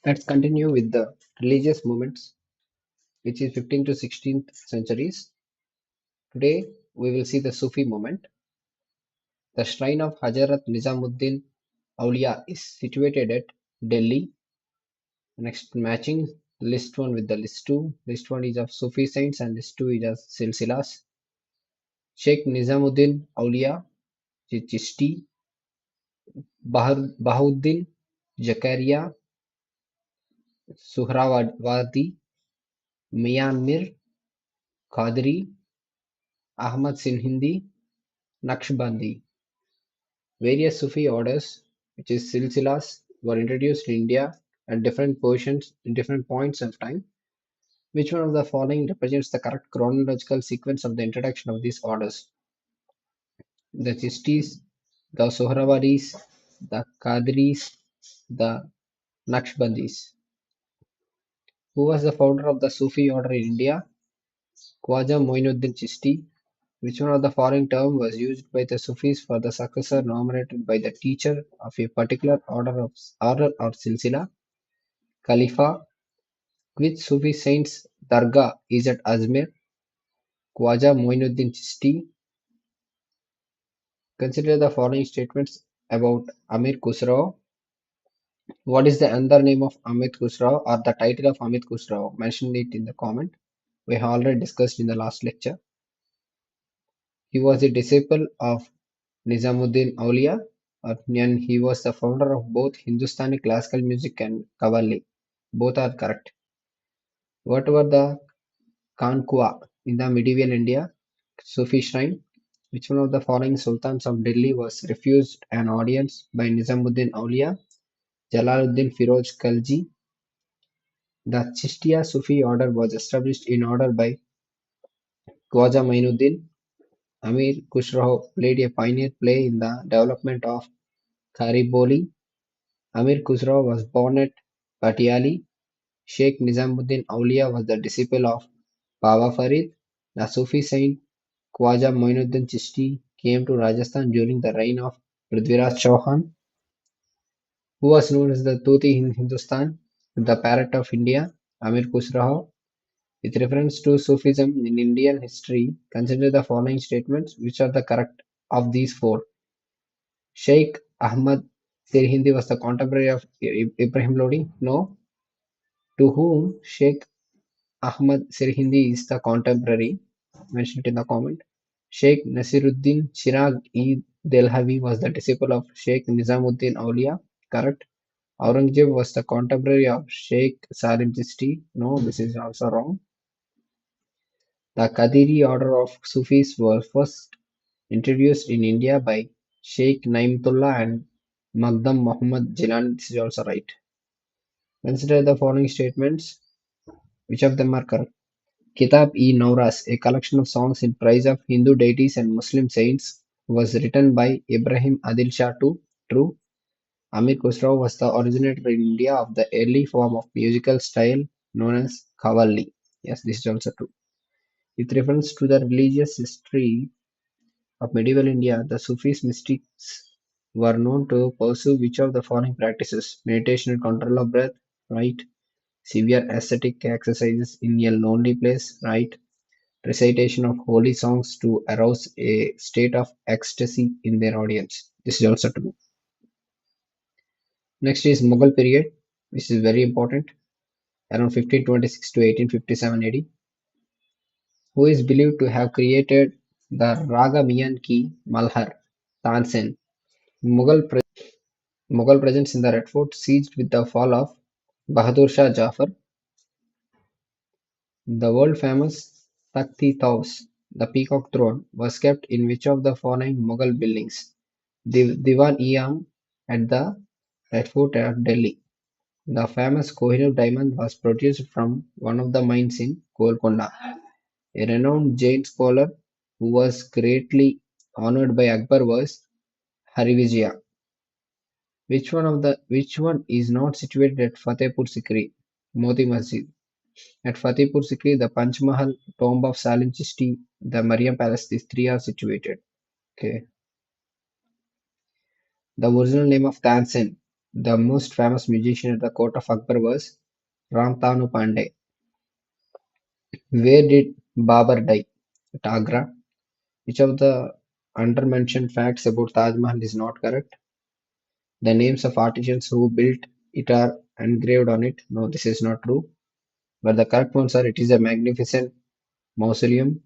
Let's continue with the religious movements, which is 15th to 16th centuries. Today, we will see the Sufi movement. The shrine of Hajarat Nizamuddin Aulia is situated at Delhi. Next, matching list 1 with the list 2. List 1 is of Sufi saints and list 2 is of Silsilas. Sheikh Nizamuddin Aulia, Chishti, Bahuddin Zakaria, Suhrawadi, Mian Mir, Qadri, Ahmad Sinhindi, Naqshbandi. Various Sufi orders, which is silsilas, were introduced in India at different positions in different points of time. Which one of the following represents the correct chronological sequence of the introduction of these orders? The Chishtis, the Sohrawaris, the Qadris, the Naqshbandis. Who was the founder of the Sufi order in India? Khwaja Moinuddin Chishti. Which one of the following term was used by the Sufis for the successor nominated by the teacher of a particular order or silsila? Khalifa. Which Sufi saint's dargah is at Ajmer? Khwaja Moinuddin Chishti. Consider the following statements about Amir Khusrau. What is the other name of Amit Khusrau or the title of Amit Khusrau? Mention it in the comment. We have already discussed in the last lecture. He was a disciple of Nizamuddin Aulia, and he was the founder of both Hindustani classical music and Qawwali. Both are correct. What were the Kanqua in the medieval India? Sufi shrine. Which one of the following sultans of Delhi was refused an audience by Nizamuddin Aulia? Jalaluddin Firoz Khalji. The Chishtiya Sufi order was established in order by Khwaja Mainuddin. Amir Khusrau played a pioneer play in the development of Khariboli. Amir Khusrau was born at Patiali. Sheikh Nizamuddin Aulia was the disciple of Baba Farid. The Sufi saint Khwaja Moinuddin Chishti came to Rajasthan during the reign of Prithviraj Chauhan, who was known as the Toti in Hindustan, the parrot of India. Amir Khusrau. With reference to Sufism in Indian history, consider the following statements, which are the correct of these four. Sheikh Ahmad Sirhindi was the contemporary of Ibrahim Lodi? No. To whom Sheikh Ahmad Sirhindi is the contemporary? Mention it in the comment. Sheikh Nasiruddin Chirag-e-Delhavi was the disciple of Sheikh Nizamuddin Aulia. Correct. Aurangzeb was the contemporary of Sheikh Salim Chishti. No, this is also wrong. The Qadiri order of Sufis was first introduced in India by Sheikh Naimtullah and Maghdam Muhammad Jilani. This is also right. Consider the following statements. Which of them are correct? Kitab-e-Nawraz, a collection of songs in praise of Hindu deities and Muslim saints, was written by Ibrahim Adil Shah II. True. Amir Khusrau was the originator in India of the early form of musical style known as Qawwali. Yes, this is also true. With reference to the religious history of medieval India, the Sufis mystics were known to pursue which of the following practices? Meditation and control of breath, right? Severe ascetic exercises in a lonely place, right? Recitation of holy songs to arouse a state of ecstasy in their audience. This is also true. Next is Mughal period, which is very important, around 1526 to 1857 AD. Who is believed to have created the Raga Miyan Ki Malhar, Tansen. Mughal presence in the Red Fort ceased with the fall of Bahadur Shah Jafar. The world-famous Takht-i-Taus, the Peacock Throne, was kept in which of the following Mughal buildings? Diwan-e-Am at the Red Fort at Delhi. The famous Kohinoor diamond was produced from one of the mines in Golconda. A renowned Jain scholar who was greatly honored by Akbar was Harivijaya. Which one is not situated at Fatehpur Sikri? Moti Masjid. At Fatehpur Sikri, the Panch Mahal, tomb of Salim Chishti, the Mariam Palace, these three are situated. Okay. The original name of Tansen. The most famous musician at the court of Akbar was Ramtanu Pandey. Where did Babur die? At Agra. Which of the undermentioned facts about Taj Mahal is not correct? The names of artisans who built it are engraved on it. No, this is not true. But the correct ones are: it is a magnificent mausoleum.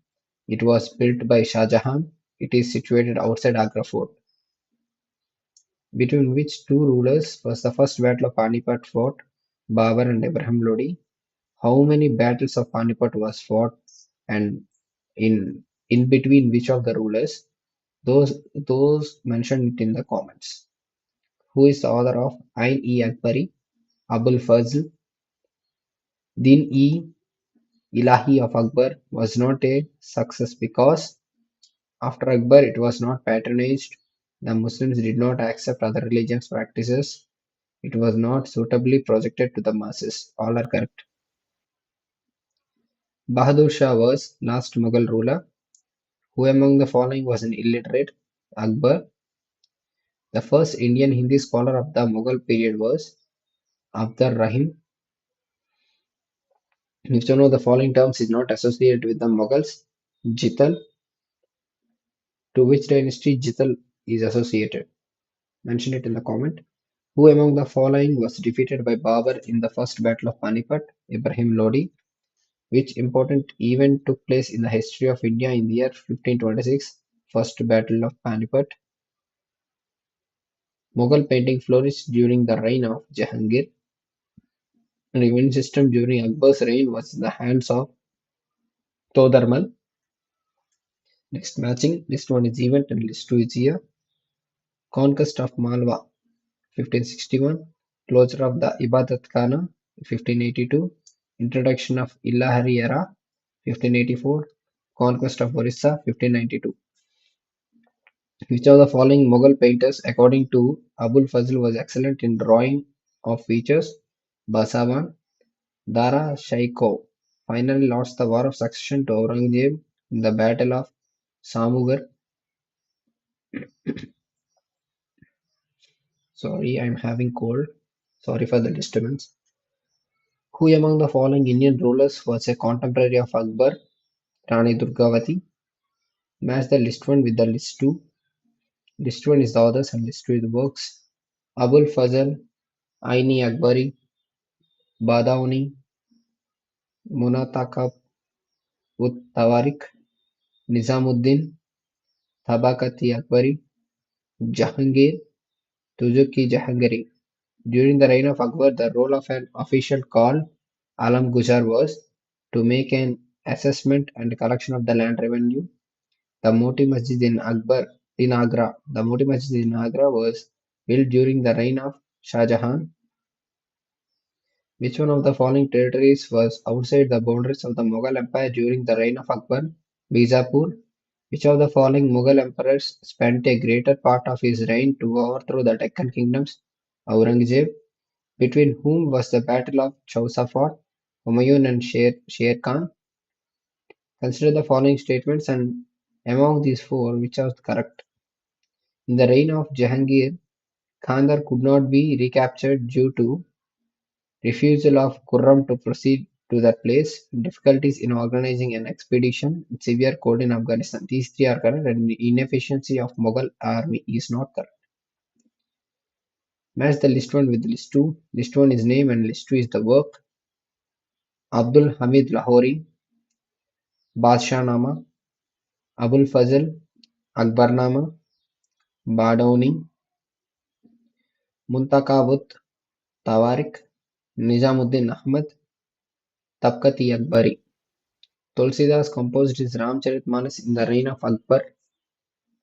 It was built by Shah Jahan. It is situated outside Agra Fort. Between which two rulers was the first battle of Panipat fought? Babur and Ibrahim Lodi. How many battles of Panipat was fought, and in between which of the rulers? Those mentioned it in the comments. Who is the author of Ain-e-Akbari? Abul Fazl. Din-e-Ilahi of Akbar was not a success because after Akbar it was not patronized. The Muslims did not accept other religions practices. It was not suitably projected to the masses. All are correct. Bahadur Shah was last Mughal ruler. Who among the following was an illiterate? Akbar. The first Indian Hindi scholar of the Mughal period was Abdur Rahim. Which one of the following terms is not associated with the Mughals? Jital. To which dynasty Jital is associated? Mention it in the comment. Who among the following was defeated by Babur in the first battle of Panipat? Ibrahim Lodi. Which important event took place in the history of India in the year 1526? First battle of Panipat. Mughal painting flourished during the reign of Jahangir. Revenue system during Akbar's reign was in the hands of Todarmal. Next matching, list 1 is event and list 2 is year. Conquest of Malwa 1561, closure of the Ibadat Khana 1582, introduction of Illahari era 1584, conquest of Orissa 1592. Which of the following Mughal painters, according to Abul Fazl, was excellent in drawing of features? Basavan. Dara Shaikoh finally lost the war of succession to Aurangzeb in the Battle of Samugar. Sorry, I'm having cold. Sorry for the disturbance. Who among the following Indian rulers was a contemporary of Akbar? Rani Durgavati. Match the list 1 with the list 2. List 1 is the authors and list 2 is the works. Abul Fazl, Aini Akbari, Badauni, Munatakab ut Tawarik, Nizamuddin, Tabakati Akbari, Jahangir, Tuzuki Jahangiri. During the reign of Akbar, the role of an official called Alam Gujar was to make an assessment and collection of the land revenue. The Moti Masjid in Agra. The Moti Masjid in Agra was built during the reign of Shah Jahan. Which one of the following territories was outside the boundaries of the Mughal Empire during the reign of Akbar? Bijapur. Which of the following Mughal emperors spent a greater part of his reign to overthrow the Deccan kingdoms? Aurangzeb. Between whom was the Battle of Chausa fought? Humayun and Sher Khan. Consider the following statements and among these four, which are correct? In the reign of Jahangir, Kandar could not be recaptured due to refusal of Khurram to proceed to that place, difficulties in organizing an expedition, severe cold in Afghanistan. These three are correct, and the inefficiency of Mughal army is not correct. Match the list 1 with list 2. List 1 is name and list 2 is the work. Abdul Hamid Lahori, Badshahnama, Abul Fazl, Akbarnama, Badauni, Muntakabut Tawarik, Nizamuddin Ahmad, Tabkati Akbari. Tulsidas composed his Ramcharitmanas in the reign of Akbar.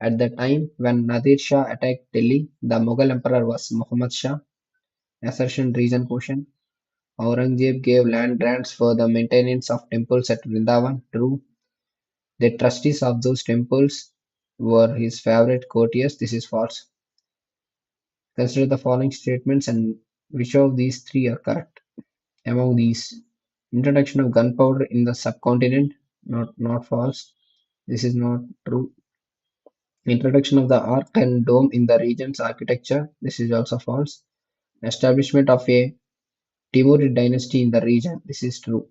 At the time when Nadir Shah attacked Delhi, the Mughal emperor was Muhammad Shah. Assertion reason question. Aurangzeb gave land grants for the maintenance of temples at Vrindavan. True. The trustees of those temples were his favorite courtiers. This is false. Consider the following statements and which of these three are correct. Among these, introduction of gunpowder in the subcontinent, not false. This is not true. Introduction of the arc and dome in the region's architecture, this is also false. Establishment of a Timurid dynasty in the region. This is true.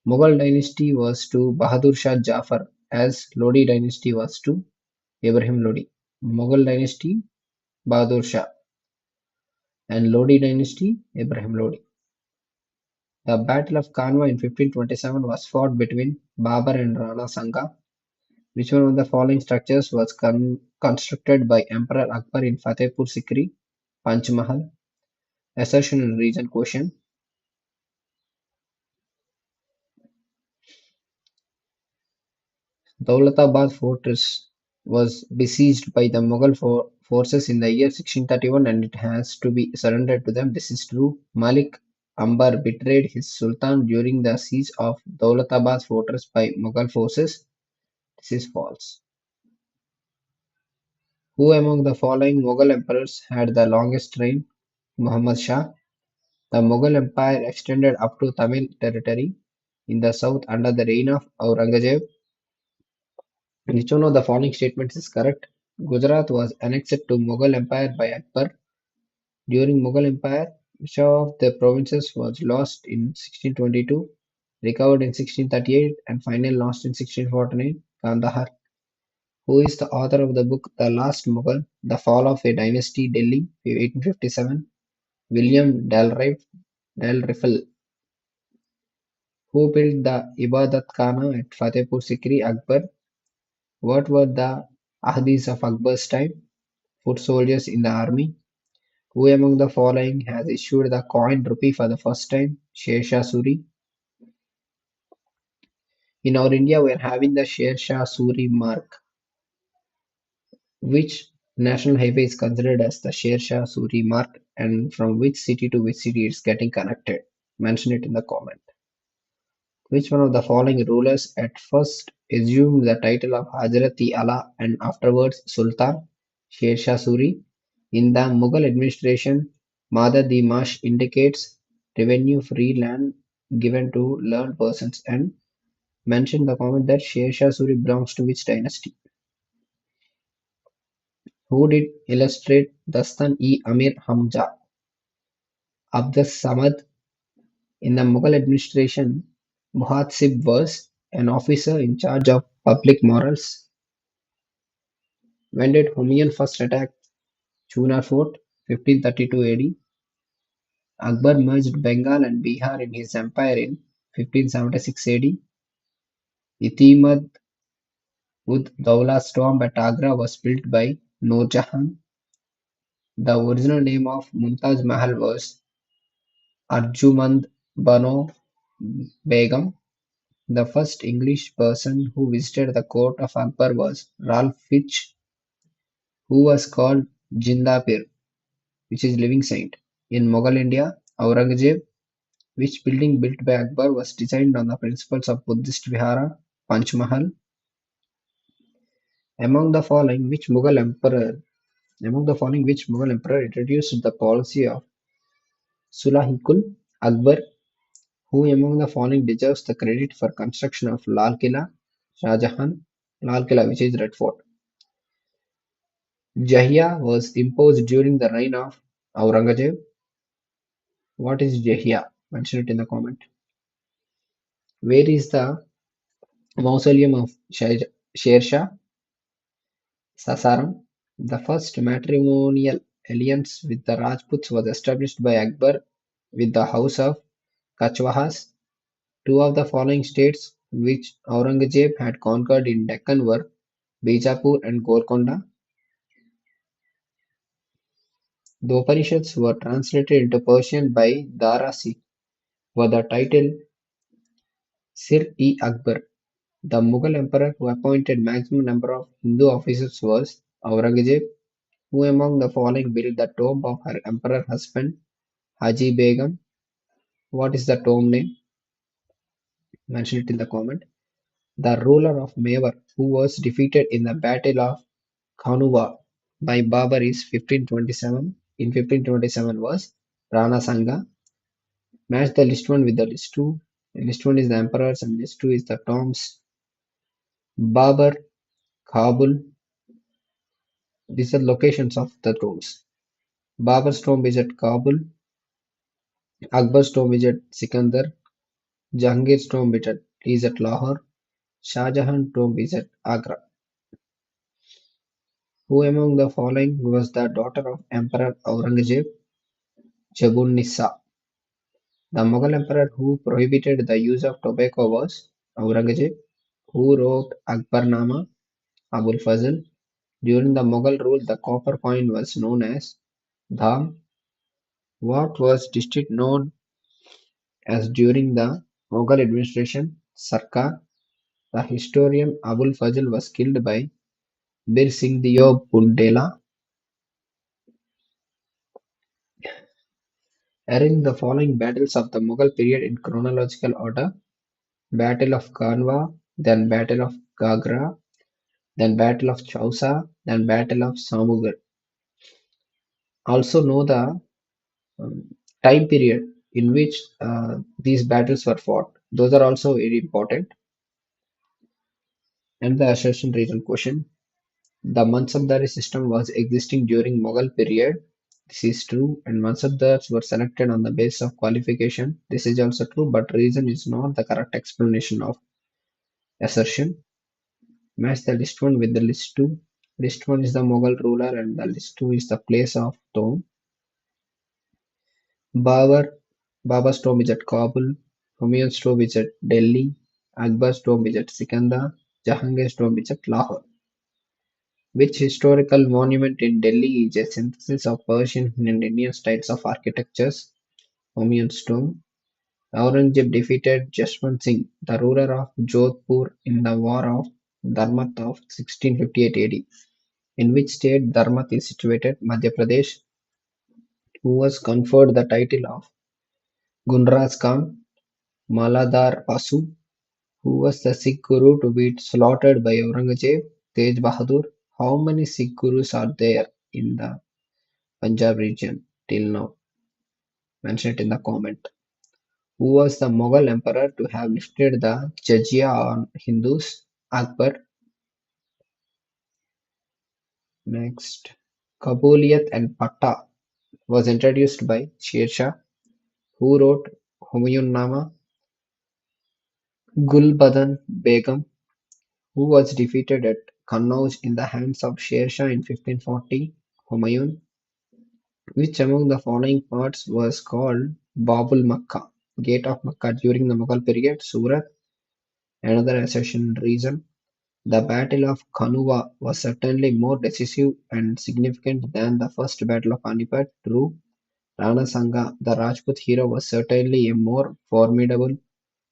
Mughal dynasty was to Bahadur Shah Jafar as Lodi dynasty was to Ibrahim Lodi. Mughal dynasty Bahadur Shah and Lodi dynasty Ibrahim Lodi. The Battle of Kanwa in 1527 was fought between Babur and Rana Sanga. Which one of the following structures was constructed by Emperor Akbar in Fatehpur Sikri, Panchmahal? Assertion and reason question. Daulatabad fortress was besieged by the Mughal forces in the year 1631 and it has to be surrendered to them. This is true. Malik Ambar betrayed his sultan during the siege of Daulatabad fortress by Mughal forces. This is false. Who among the following Mughal emperors had the longest reign? Muhammad Shah. The Mughal Empire extended up to Tamil territory in the south under the reign of Aurangzeb. Which one of the following statements is correct? Gujarat was annexed to Mughal Empire by Akbar. During Mughal Empire, which of the provinces was lost in 1622, recovered in 1638, and finally lost in 1649? Kandahar. Who is the author of the book The Last Mughal, The Fall of a Dynasty, Delhi, 1857? William Dalrymple. Who built the Ibadat Khana at Fatehpur Sikri? Akbar. What were the Ahdis of Akbar's time? Foot soldiers in the army. Who among the following has issued the coin rupee for the first time? Sher Shah Suri. In our India, we are having the Sher Shah Suri mark. Which national highway is considered as the Sher Shah Suri mark and from which city to which city it's getting connected? Mention it in the comment. Which one of the following rulers at first assumed the title of Hazrat-i Ala and afterwards Sultan? Sher Shah Suri. In the Mughal administration, Madad-i-Mash indicates revenue-free land given to learned persons and mention the comment that Sher Shah Suri belongs to which dynasty? Who did illustrate Dastan-e-Amir Hamza? Abdas Samad. In the Mughal administration, Muhatsib was an officer in charge of public morals. When did Humayun first attack Chunar Fort? 1532 AD. Akbar merged Bengal and Bihar in his empire in 1576 AD. Itimad ud Daula's tomb at Agra was built by Noor Jahan. The original name of Mumtaz Mahal was Arjumand Bano Begum. The first English person who visited the court of Akbar was Ralph Fitch, who was called Jindapir, which is living saint. In Mughal India, Aurangzeb, which building built by Akbar was designed on the principles of Buddhist Vihara, Panchmahal. Among the following, which Mughal emperor introduced the policy of Sulahikul? Akbar. Who among the following deserves the credit for construction of Lal Killa? Shah Jahan. Lal Killa, which is Red Fort. Jizya was imposed during the reign of Aurangzeb. What is Jizya? Mention it in the comment. Where is the mausoleum of Sher Shah? Sasaram. The first matrimonial alliance with the Rajputs was established by Akbar with the house of Kachwahas. Two of the following states which Aurangzeb had conquered in Deccan were Bijapur and Golconda. The Upanishads were translated into Persian by Darasi for the title Sir-e-Akbar. The Mughal emperor who appointed maximum number of Hindu officers was Aurangzeb. Who among the following built the tomb of her emperor husband Haji Begum? What is the tomb name? Mention it in the comment. The ruler of Mewar who was defeated in the battle of Khanuva by Babur is 1527. In 1527 was Rana Sanga. Match the list 1 with the list 2. List 1 is the emperors and list 2 is the tombs. Babur, Kabul. These are locations of the tombs. Babur's tomb is at Kabul, Akbar's tomb is at Sikandar, Jahangir's tomb is at Lahore, Shah Jahan's tomb is at Agra. Who among the following was the daughter of Emperor Aurangzeb? Jabun-Nisa. The Mughal emperor who prohibited the use of tobacco was Aurangzeb. Who wrote Akbarnama? Abul Fazl. During the Mughal rule, the copper coin was known as dham. What was district known as during the Mughal administration? Sarkar. The historian Abul Fazl was killed by Bir Singh Diyo Bundela. Arrange the following battles of the Mughal period in chronological order: Battle of Kanwa, then Battle of Gagra, then Battle of Chausa, then Battle of Samugar. Also know the time period in which these battles were fought. Those are also very important. And the assertion reason question. The Mansabdari system was existing during Mughal period. This is true, and Mansabdars were selected on the basis of qualification. This is also true, but reason is not the correct explanation of assertion. Match the list 1 with the list 2. List 1 is the Mughal ruler and the list 2 is the place of tomb. Babur, Baba's tomb is at Kabul, Humayun's tomb is at Delhi, Akbar's tomb is at Sikandar, Jahangir's tomb is at Lahore. Which historical monument in Delhi is a synthesis of Persian and Indian styles of architectures? Humayun's tomb. Aurangzeb defeated Jaswant Singh, the ruler of Jodhpur, in the War of Dharmat of 1658 AD. In which state Dharmat is situated? Madhya Pradesh. Who was conferred the title of Gunraj Khan? Maladar Basu. Who was the Sikh Guru to be slaughtered by Aurangzeb? Tej Bahadur. How many Sikh Gurus are there in the Punjab region till now? Mention it in the comment. Who was the Mughal emperor to have lifted the jizya on Hindus? Akbar. Next. Kabuliyat and Patta was introduced by Sher Shah. Who wrote Humayun Nama? Gulbadan Begum. Who was defeated at Kannauj in the hands of Sher Shah in 1540? Humayun. Which among the following parts was called Babul Makkah, Gate of Makkah during the Mughal period? Surat. Another assertion reason. The Battle of Kanuva was certainly more decisive and significant than the first Battle of Panipat. True. Rana Sanga, the Rajput hero, was certainly a more formidable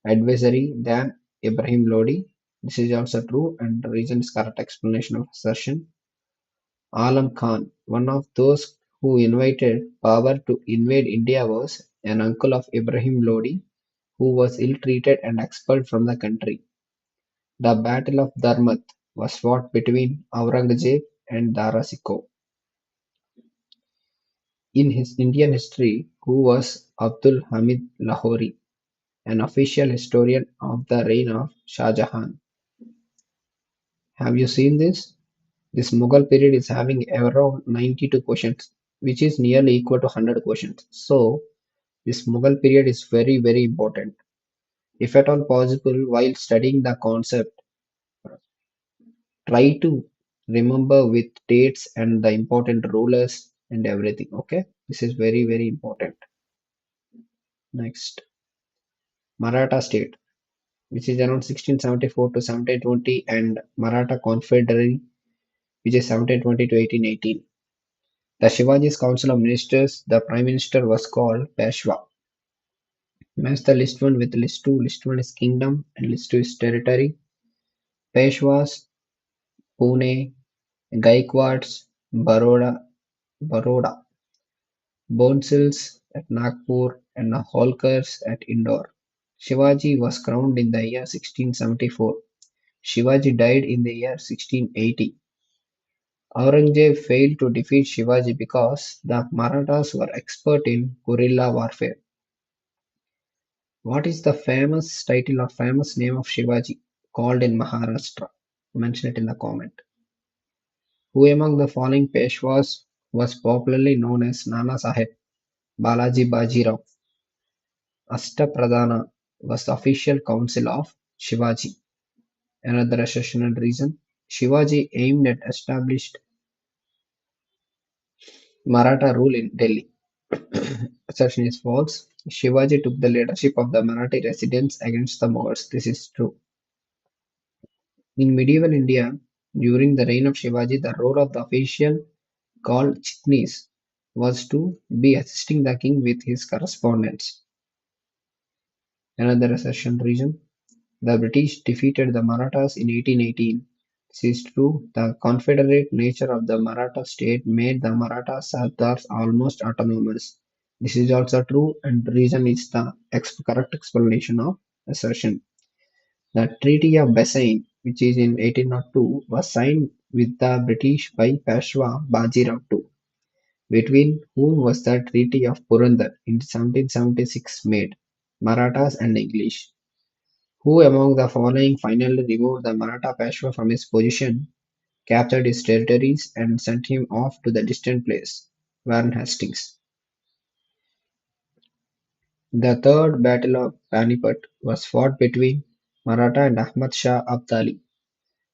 adversary than Ibrahim Lodi. This is also true, and the reason is correct explanation of assertion. Alam Khan, one of those who invited Babur to invade India, was an uncle of Ibrahim Lodi, who was ill-treated and expelled from the country. The Battle of Dharmat was fought between Aurangzeb and Dara Shikoh. In his Indian history, who was Abdul Hamid Lahori, an official historian of the reign of Shah Jahan. Have you seen this? This Mughal period is having around 92 questions, which is nearly equal to 100 questions. So, this Mughal period is very, very important. If at all possible, while studying the concept, try to remember with dates and the important rulers and everything. Okay, this is very, very important. Next, Maratha state, which is around 1674 to 1720, and Maratha Confederation, which is 1720 to 1818. The Shivaji's Council of Ministers, the Prime Minister was called Peshwa. Match the list 1 with list 2. List 1 is kingdom and list 2 is territory. Peshwas, Pune, Gaikwads, Baroda, Bonsils at Nagpur, and Holkars at Indore. Shivaji was crowned in the year 1674. Shivaji died in the year 1680. Aurangzeb failed to defeat Shivaji because the Marathas were expert in guerrilla warfare. What is the famous title or famous name of Shivaji called in Maharashtra? Mention it in the comment. Who among the following Peshwas was popularly known as Nana Saheb Balaji Bajirao. Ashtapradhana was the official council of Shivaji. Another assertion reason: Shivaji aimed at established Maratha rule in Delhi. Assertion is false. Shivaji took the leadership of the Marathi residents against the Mughals. This is true. In medieval India, during the reign of Shivaji, the role of the official called Chitnis was to be assisting the king with his correspondence. Another assertion reason: the British defeated the Marathas in 1818. This is true. The confederate nature of the Maratha state made the Maratha Sardars almost autonomous. This is also true, and the reason is the correct explanation of assertion. The Treaty of Bassein, which is in 1802, was signed with the British by Peshwa Bajirao II, between whom was the Treaty of Purandar in 1776 made, Marathas and English. Who among the following finally removed the Maratha Peshwa from his position, captured his territories, and sent him off to the distant place? Warren Hastings. The Third Battle of Panipat was fought between Maratha and Ahmad Shah Abdali.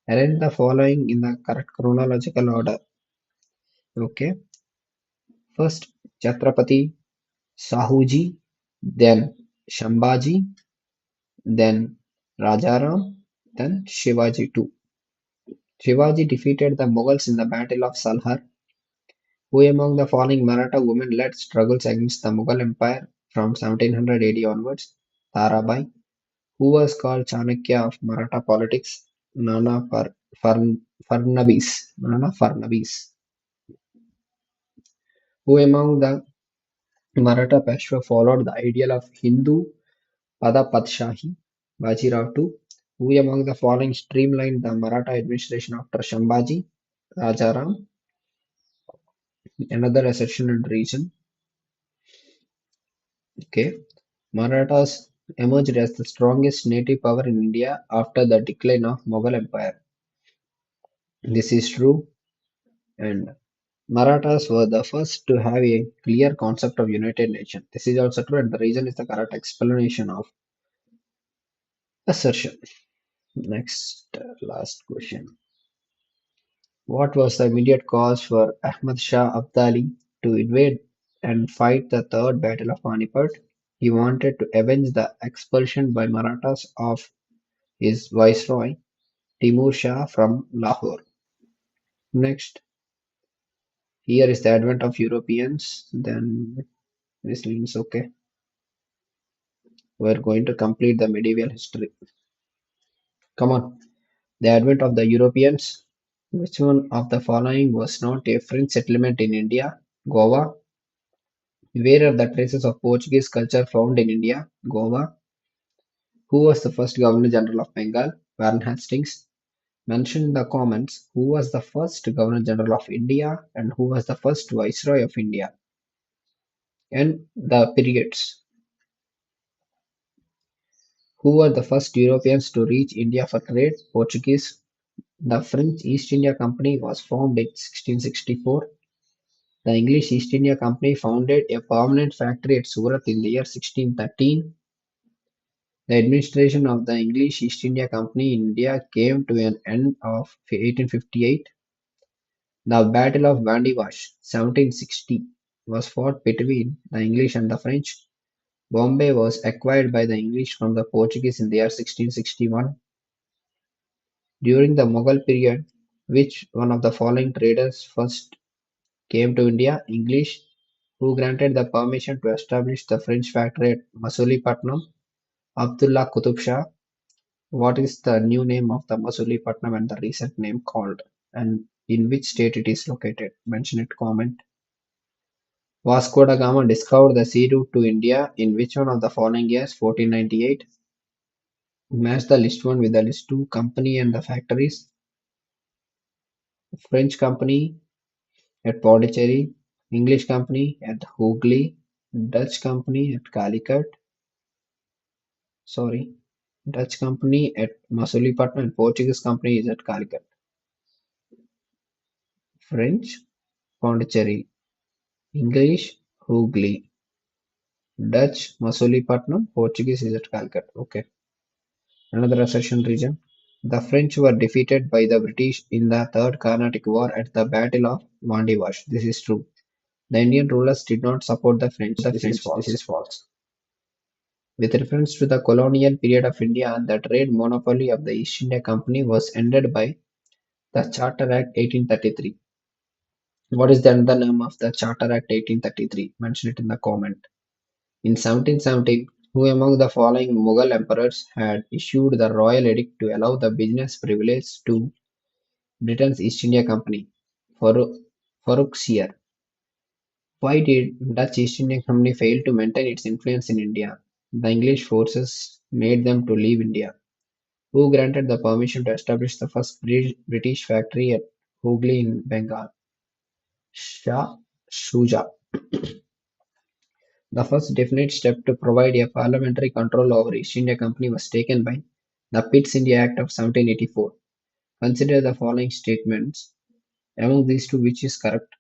Arrange the following in the correct chronological order. Okay. First Chhatrapati Sahuji, then Shambhaji, then Rajaram, then Shivaji too. Shivaji defeated the Mughals in the Battle of Salhar. Who among the following Maratha women led struggles against the Mughal Empire from 1700 AD onwards? Tarabai. Who was called Chanakya of Maratha politics? Farnabis. Nana Farnabis. Who among the Maratha Peshwa followed the ideal of Hindu Padapadshahi? Bajirao II. Who among the following streamlined the Maratha administration after Shambhaji? Rajaram. Another assertion and reason. Okay. Marathas emerged as the strongest native power in India after the decline of Mughal Empire. This is true, and Marathas were the first to have a clear concept of United Nation. This is also true, and the reason is the correct explanation of assertion. Next, last question. What was the immediate cause for Ahmad Shah Abdali to invade and fight the Third Battle of Panipat? He wanted to avenge the expulsion by Marathas of his viceroy Timur Shah from Lahore. Next, here is the advent of Europeans. Then this means okay. We're going to complete the medieval history. Come on. The advent of the Europeans. Which one of the following was not a French settlement in India? Goa. Where are the traces of Portuguese culture found in India? Goa. Who was the first Governor General of Bengal? Warren Hastings. Mention in the comments who was the first Governor General of India and who was the first Viceroy of India, and the periods. Who were the first Europeans to reach India for trade? Portuguese. The French East India Company was formed in 1664. The English East India Company founded a permanent factory at Surat in the year 1613. The administration of the English East India Company in India came to an end of 1858. The Battle of Vandivash (1760) was fought between the English and the French. Bombay was acquired by the English from the Portuguese in the year 1661. During the Mughal period, which one of the following traders first came to India? English. Who granted the permission to establish the French factory at Masulipatam? Abdullah Qutub Shah. What is the new name of the Masulipatam and the recent name called? And in which state it is located? Mention it, comment. Vasco da Gama discovered the sea route to India in which one of the following years? 1498. Match the list 1 with the list 2. Company and the factories. French company at Pondicherry, English company at Hooghly, Dutch company at Calicut, sorry, Dutch company at Masulipatam, and Portuguese company is at Calicut. French, Pondicherry. English, Hooghly. Dutch, Masulipatam. Portuguese is at Calcutta. Okay. Another assertion region. The French were defeated by the British in the Third Carnatic War at the Battle of Vandivash. This is true. The Indian rulers did not support the French. This is This false. is false. With reference to the colonial period of India, the trade monopoly of the East India Company was ended by the Charter Act 1833. What is the other name of the Charter Act 1833? Mention it in the comment. In 1770, who among the following Mughal emperors had issued the royal edict to allow the business privilege to Britain's East India Company? Farooq Farrukhsiyar. Why did Dutch East India Company fail to maintain its influence in India? The English forces made them to leave India. Who granted the permission to establish the first British factory at Hooghly in Bengal? Shah Shuja. The first definite step to provide a parliamentary control over East India Company was taken by the Pitt's India Act of 1784. Consider the following statements. Among these two, which is correct?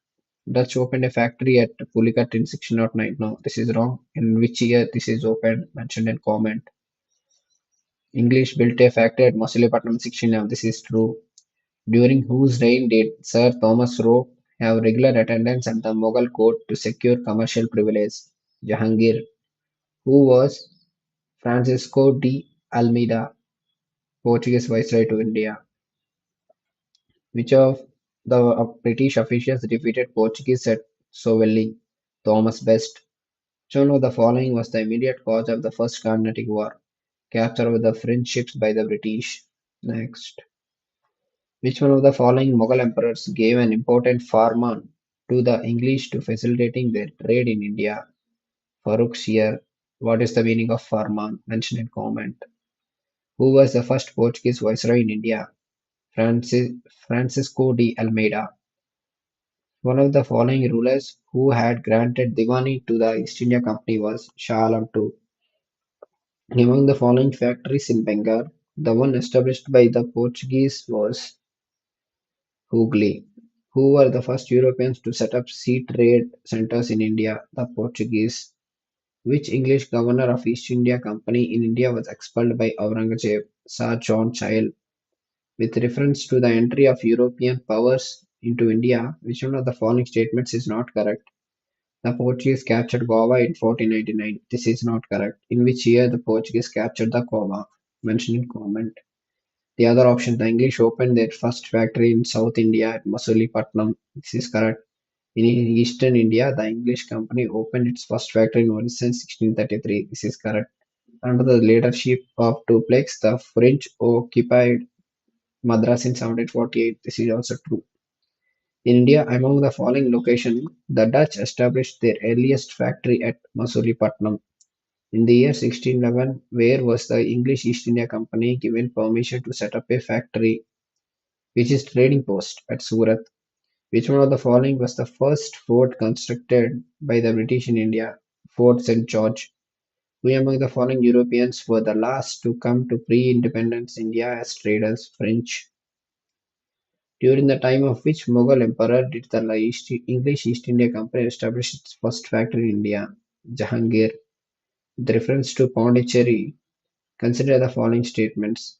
Dutch opened a factory at Pulicat in 1609. No, this is wrong. In which year this is opened? Mentioned in comment. English built a factory at Masulipatam in 1611. This is true. During whose reign did Sir Thomas Roe have regular attendance at the Mughal court to secure commercial privilege? Jahangir. Who was Francisco de Almeida, Portuguese viceroy to India? Which of the British officials defeated Portuguese at Sovelli? Thomas Best. Which one of the following was the immediate cause of the First Carnatic War? Capture of the French ships by the British. Next. Which one of the following Mughal emperors gave an important farman to the English to facilitating their trade in India? Farrukhsiyar. What is the meaning of farman? Mention in comment. Who was the first Portuguese viceroy in India? Francisco de Almeida. One of the following rulers who had granted Diwani to the East India Company was Shah Alam II. Among the following factories in Bengal, the one established by the Portuguese was Hooghly. Who were the first Europeans to set up sea trade centers in India? The Portuguese. Which English governor of East India Company in India was expelled by Aurangzeb? Sir John Child. With reference to the entry of European powers into India, which one of the following statements is not correct? The Portuguese captured Goa in 1499. This is not correct. In which year the Portuguese captured the Goa? Mention in comment. The other option, the English opened their first factory in South India at Masulipatam. This is correct. In Eastern India, the English company opened its first factory in Odisha in 1633. This is correct. Under the leadership of Dupleix, the French occupied Madras in 1748. This is also true. In India, among the following locations, the Dutch established their earliest factory at Masulipatam. In the year 1611, where was the English East India Company given permission to set up a factory, which is trading post at Surat? Which one of the following was the first fort constructed by the British in India? Fort St. George. Who among the following Europeans were the last to come to pre-independence India as traders? French. During the time of which Mughal emperor did the English East India Company establish its first factory in India? Jahangir. With reference to Pondicherry, consider the following statements.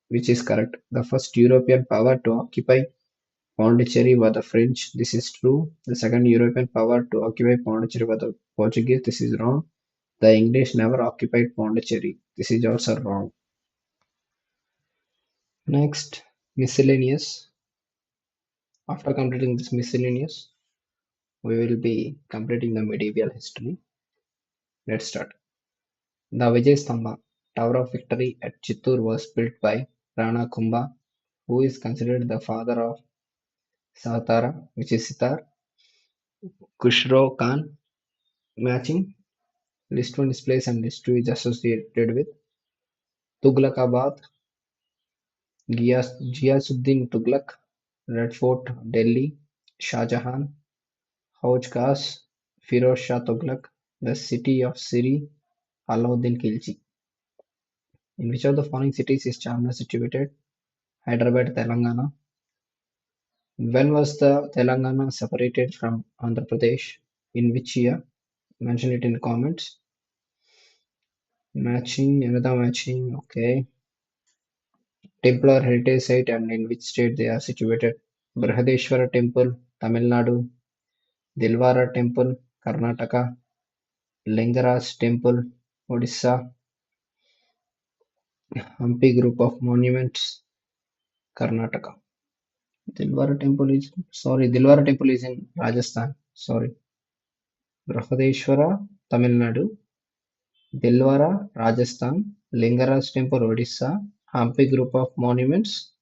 Which is correct? The first European power to occupy Pondicherry were the French. This is true. The second European power to occupy Pondicherry were the Portuguese. This is wrong. The English never occupied Pondicherry. This is also wrong. Next, miscellaneous. After completing this miscellaneous, we will be completing the medieval history. Let's start. The Vijayastambha Tower of Victory at Chittoor was built by Rana Kumbha, who is considered the father of Satara, which is Sitar. Khusro Khan. Matching. List 1 is place and list 2 is associated with Tughlaqabad, Ghiyasuddin Tughlaq, Red Fort, Delhi, Shah Jahan, Hauj Khas, Firoz Shah Tughlaq, the city of Siri, Alauddin Khilji. In which of the following cities is Charminar situated? Hyderabad, Telangana. When was the Telangana separated from Andhra Pradesh? In which year? Mention it in comments. Matching, another matching. Okay. Temple or heritage site and in which state they are situated. Brihadeshwara Temple, Tamil Nadu. Dilwara Temple, Karnataka. Lingaraj Temple, Odisha. Hampi Group of Monuments, Karnataka. Dilwara Temple is in Rajasthan. Sorry. Brihadeshwara, Tamil Nadu. Dilwara, Rajasthan. Lingaraj Temple, Odisha. Hampi Group of Monuments,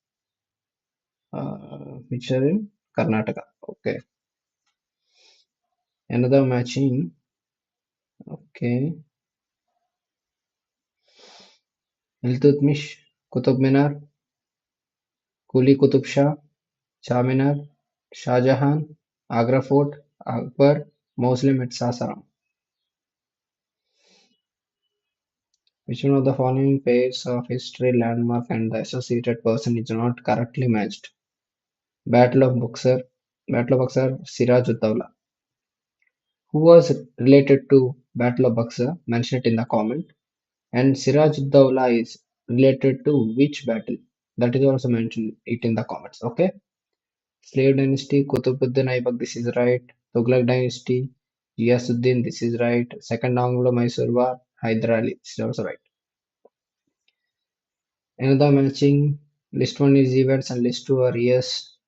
which are in Karnataka. Okay. Another matching. Okay. Iltutmish, Qutub Minar, Kuli Qutub Shah, Charminar, Shah Jahan, Agra Fort, Akbar, Muslim at Sasaram. Which one of the following pairs of history landmark and the associated person is not correctly matched? Battle of Buxar, Siraj-ud-Dawla. Who was related to Battle of Buxar? Mention it in the comment. And Siraj-ud-Dawla is related to which battle? That is also mentioned it in the comments. Okay. Slave dynasty, Qutbuddin Aibak, this is right. Tughlaq dynasty, Ghiyasuddin, this is right. Second Anglo-Mysore War, Hyder Ali, this is also right. Another matching, list 1 is events and list 2 are years.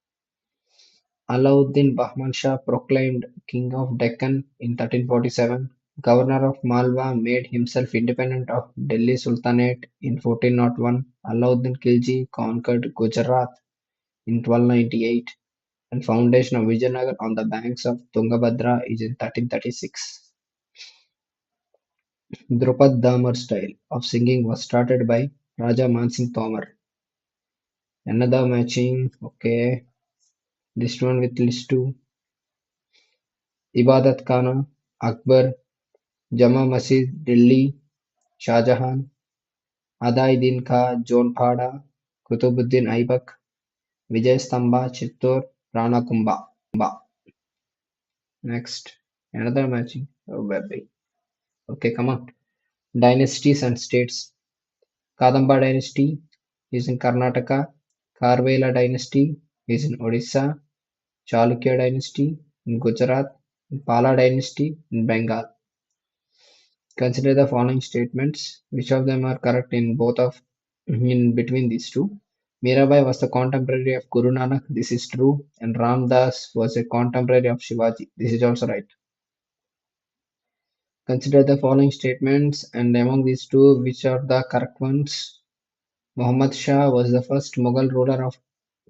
Alauddin Bahman Shah proclaimed King of Deccan in 1347. Governor of Malwa made himself independent of Delhi Sultanate in 1401. Alauddin Khilji conquered Gujarat in 1298. And foundation of Vijayanagar on the banks of Tungabhadra is in 1336. Drupad Damar style of singing was started by Raja Mansingh Tomar. Another matching, okay, list 1 with list 2. Ibadat Khana, Akbar, Jama Masjid, Delhi, Shah Jahan, Adai-Din Kha, Jonpada, Kutubuddin Aibak, Vijay Stamba, Chittor, Rana Kumbha. Next, another matching. Oh, baby. Okay, come on. Dynasties and states. Kadamba dynasty is in Karnataka. Kharvela dynasty is in Odisha. Chalukya dynasty in Gujarat. And Pala dynasty in Bengal. Consider the following statements. Which of them are correct in between these two? Mirabai was the contemporary of Guru Nanak. This is true. And Ram Das was a contemporary of Shivaji. This is also right. Consider the following statements, and among these two, which are the correct ones? Muhammad Shah was the first Mughal ruler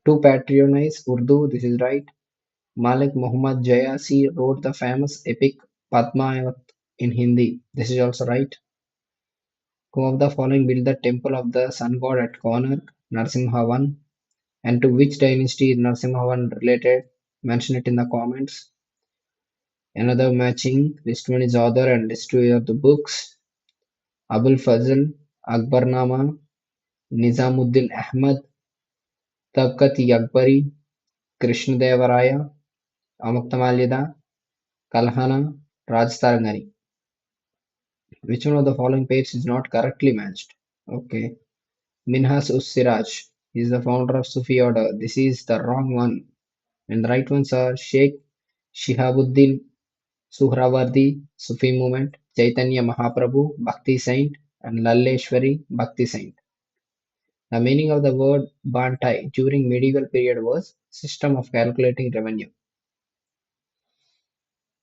to patronize Urdu. This is right. Malik Muhammad Jayasi wrote the famous epic Padmavat in Hindi. This is also right. Who of the following built the temple of the sun god at Konark? Narsimhavan. And to which dynasty is Narsimhavan related? Mention it in the comments. Another matching. List 1 is author and list 2 are the books. Abul Fazl, Akbarnama, Nizamuddin Ahmad, Tabkat-i-Akbari, Krishnadevaraya, Amuktamalida, Kalhana, Rajtarangani. Which one of the following pages is not correctly matched? Okay. Minhas-us-Siraj is the founder of Sufi order. This is the wrong one. And the right ones are Sheikh Shihabuddin Suhrawardi, Sufi movement, Chaitanya Mahaprabhu, Bhakti Saint, and Lalleshwari, Bhakti Saint. The meaning of the word Bantai during medieval period was system of calculating revenue.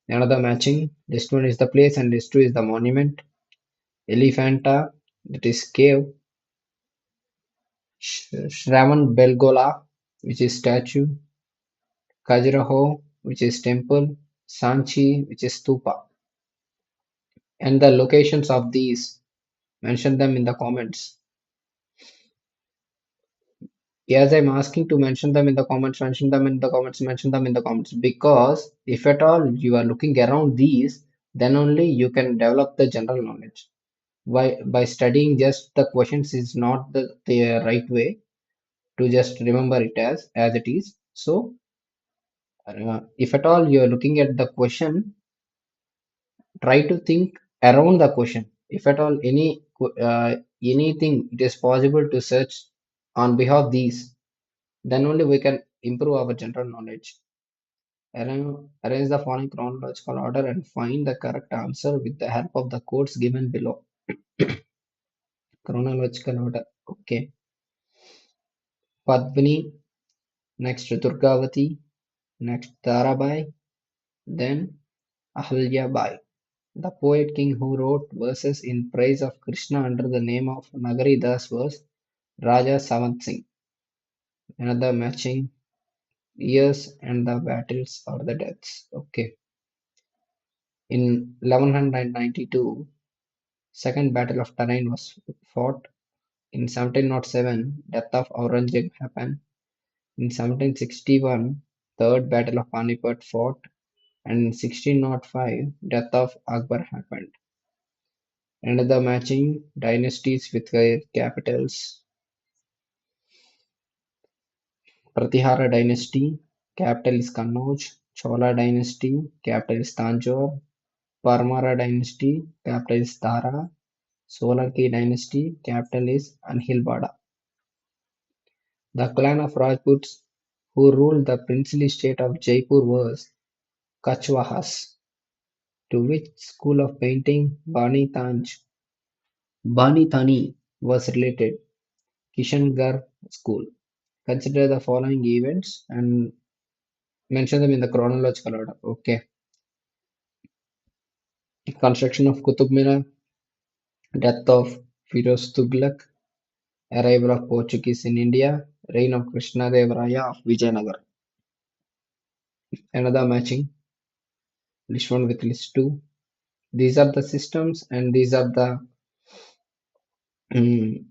Another matching. List 1 is the place and list 2 is the monument. Elephanta, that is cave. Shravan Belgola, which is statue. Khajuraho, which is temple. Sanchi, which is stupa. And the locations of these, mention them in the comments. Yes, I'm asking to mention them in the comments, mention them in the comments, mention them in the comments. Because if at all you are looking around these, then only you can develop the general knowledge. By studying just the questions is not the right way to just remember it as it is. So if at all you are looking at the question, Try to think around the question. If at all anything it is possible to search on behalf of these, then only we can improve our general knowledge. Arrange the following chronological order and find the correct answer with the help of the codes given below. Chronological order. Okay. Padmini, next Durgavati, next Tarabai, then Ahalyabai, the poet king who wrote verses in praise of Krishna under the name of Nagari Das was Raja Savant Singh. Another matching years and the battles or the deaths. Okay. In 1192, Second Battle of Tarain was fought. In 1707, death of Aurangzeb happened. In 1761, Third Battle of Panipat fought, and in 1605, death of Akbar happened. Another matching dynasties with their capitals. Pratihara dynasty, capital is Kannauj. Chola dynasty, capital is Tanjore. Parmara dynasty, capital is Tara. Solanki dynasty, capital is Anhilwada. The clan of Rajputs who ruled the princely state of Jaipur was Kachwahas. To which school of painting Bani Thani was related? Kishangarh school. Consider the following events and mention them in the chronological order. Okay. Construction of Qutub Minar, death of Firoz Tughlaq, arrival of Portuguese in India, reign of Krishnadevaraya of Vijayanagar. Another matching, list 1 with list 2. These are the systems and these are the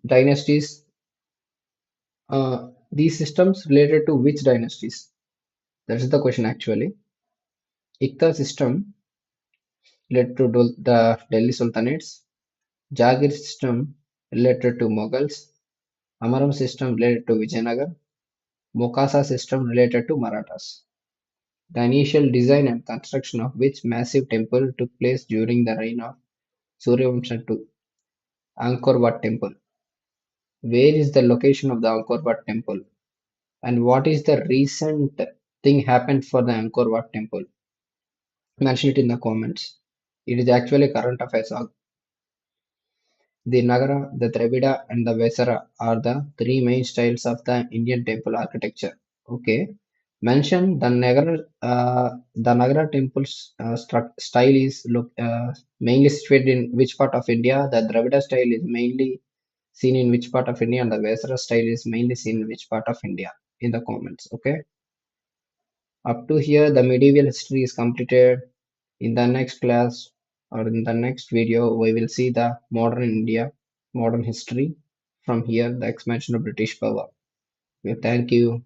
dynasties. These systems related to which dynasties? That is the question actually. Ikta system led to the Delhi Sultanates. Jagir system related to Mughals. Amaram system related to Vijayanagar. Mokasa system related to Marathas. The initial design and construction of which massive temple took place during the reign of Suryavamsha II? Angkor Wat temple. Where is the location of the Angkor Wat temple? And what is the recent thing happened for the Angkor Wat temple? Mention it in the comments. It is actually current affairs. The Nagara, the Dravida, and the Vesara are the three main styles of the Indian temple architecture. Okay. Mention the Nagara temple's style is mainly situated in which part of India. The Dravida style is mainly seen in which part of India, and the Vesara style is mainly seen in which part of India. In the comments. Okay. Up to here, the medieval history is completed. In the next class or in the next video, we will see the modern India, modern history. From here, the expansion of British power. Okay, thank you.